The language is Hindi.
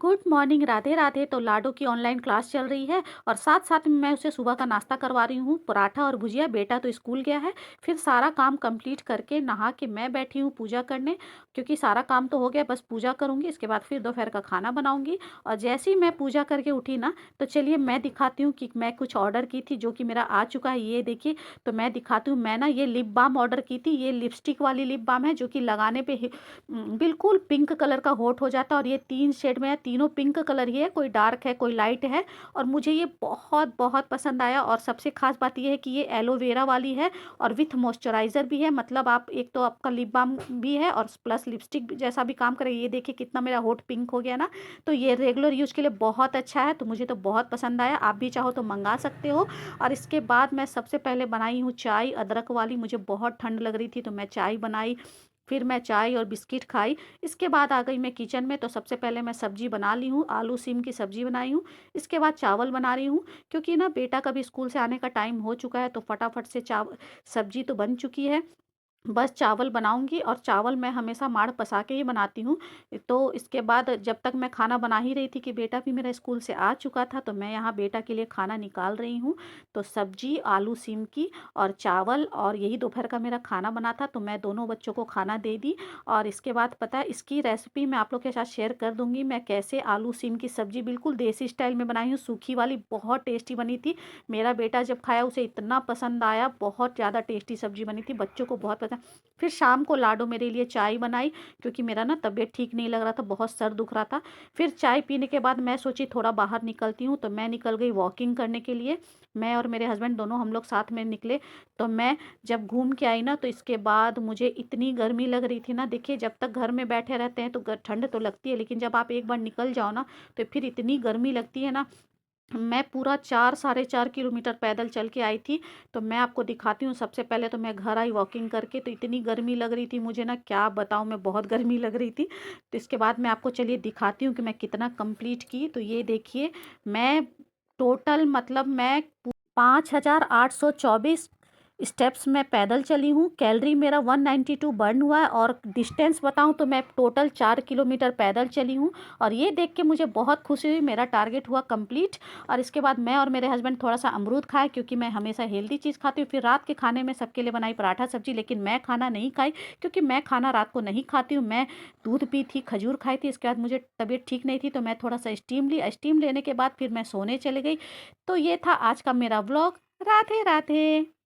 Good morning, Radhe Radhe. तो लाडो की ऑनलाइन क्लास चल रही है और साथ साथ में मैं उसे सुबह का नाश्ता करवा रही हूँ, पराठा और भुजिया। बेटा तो स्कूल गया है। फिर सारा काम कंप्लीट करके नहा के मैं बैठी हूँ पूजा करने, क्योंकि सारा काम तो हो गया, बस पूजा करूँगी। इसके बाद फिर दोपहर का खाना बनाऊँगी। और जैसे ही मैं पूजा करके उठी ना, तो चलिए मैं दिखाती हूँ कि मैं कुछ ऑर्डर की थी जो कि मेरा आ चुका है। ये देखिए, तो मैं दिखाती हूँ। मैं ना ये लिप बाम ऑर्डर की थी। ये लिपस्टिक वाली लिप बाम है जो कि लगाने पे बिल्कुल पिंक कलर का होठ हो जाता है। और ये 3 शेड में है, तीनों पिंक कलर ही है, कोई डार्क है कोई लाइट है। और मुझे ये बहुत बहुत पसंद आया। और सबसे खास बात ये है कि ये एलोवेरा वाली है और विथ मॉइस्चराइज़र भी है। मतलब आप एक तो आपका लिप बाम भी है और प्लस लिपस्टिक भी जैसा भी काम करेगी। ये देखिए कितना मेरा होठ पिंक हो गया ना। तो ये रेगुलर यूज़ के लिए बहुत अच्छा है। तो मुझे तो बहुत पसंद आया। आप भी चाहो तो मंगा सकते हो। और इसके बाद मैं सबसे पहले बनाई हूँ चाय अदरक वाली। मुझे बहुत ठंड लग रही थी तो मैं चाय बनाई। फिर मैं चाय और बिस्किट खाई। इसके बाद आ गई मैं किचन में। तो सबसे पहले मैं सब्जी बना ली हूँ, आलू सीम की सब्जी बनाई हूँ। इसके बाद चावल बना रही हूँ, क्योंकि ना बेटा का भी स्कूल से आने का टाइम हो चुका है। तो फटाफट से सब्जी तो बन चुकी है, बस चावल बनाऊँगी। और चावल मैं हमेशा माड़ पसा के ही बनाती हूँ। तो इसके बाद जब तक मैं खाना बना ही रही थी कि बेटा भी मेरा स्कूल से आ चुका था, तो मैं यहाँ बेटा के लिए खाना निकाल रही हूँ। तो सब्जी आलू सीम की और चावल, और यही दोपहर का मेरा खाना बना था। तो मैं दोनों बच्चों को खाना दे दी। और इसके बाद पता है, इसकी रेसिपी मैं आप लोग के साथ शेयर कर दूँगी। मैं कैसे आलू सीम की सब्ज़ी बिल्कुल देसी स्टाइल में बनाई हूँ, सूखी वाली, बहुत टेस्टी बनी थी। मेरा बेटा जब खाया उसे इतना पसंद आया, बहुत ज़्यादा टेस्टी सब्ज़ी बनी थी, बच्चों को बहुत पसंद। फिर शाम को लाडो मेरे लिए चाय बनाई, क्योंकि मेरा ना तबीयत ठीक नहीं लग रहा था, बहुत सर दुख रहा था। फिर चाय पीने के बाद मैं सोची थोड़ा बाहर निकलती हूँ। तो मैं निकल गई वॉकिंग करने के लिए। मैं और मेरे हस्बैंड दोनों हम लोग साथ में निकले। तो मैं जब घूम के आई ना, तो इसके बाद मुझे इतनी गर्मी लग रही थी ना। देखिए, जब तक घर में बैठे रहते हैं तो ठंड तो लगती है, लेकिन जब आप एक बार निकल जाओ ना, तो फिर इतनी गर्मी लगती है ना। मैं पूरा 4 साढ़े 4 किलोमीटर पैदल चल के आई थी। तो मैं आपको दिखाती हूँ। सबसे पहले तो मैं घर आई वॉकिंग करके, तो इतनी गर्मी लग रही थी मुझे ना, क्या बताऊँ मैं, बहुत गर्मी लग रही थी। तो इसके बाद मैं आपको चलिए दिखाती हूँ कि मैं कितना कंप्लीट की। तो ये देखिए, मैं टोटल मतलब मैं 5,824 स्टेप्स मैं पैदल चली हूँ। कैलोरी मेरा 192 बर्न हुआ है। और डिस्टेंस बताऊँ तो मैं टोटल 4 किलोमीटर पैदल चली हूँ। और ये देख के मुझे बहुत खुशी हुई, मेरा टारगेट हुआ कंप्लीट। और इसके बाद मैं और मेरे हस्बैंड थोड़ा सा अमरूद खाए, क्योंकि मैं हमेशा हेल्दी चीज़ खाती हूँ। फिर रात के खाने में सबके लिए बनाई पराठा सब्जी, लेकिन मैं खाना नहीं खाई, क्योंकि मैं खाना रात को नहीं खाती हूँ। मैं दूध पी थी, खजूर खाई थी। इसके बाद मुझे तबीयत ठीक नहीं थी, तो मैं थोड़ा सा स्टीम ली। स्टीम लेने के बाद फिर मैं सोने चली गई। तो ये था आज का मेरा व्लॉग। राधे राधे।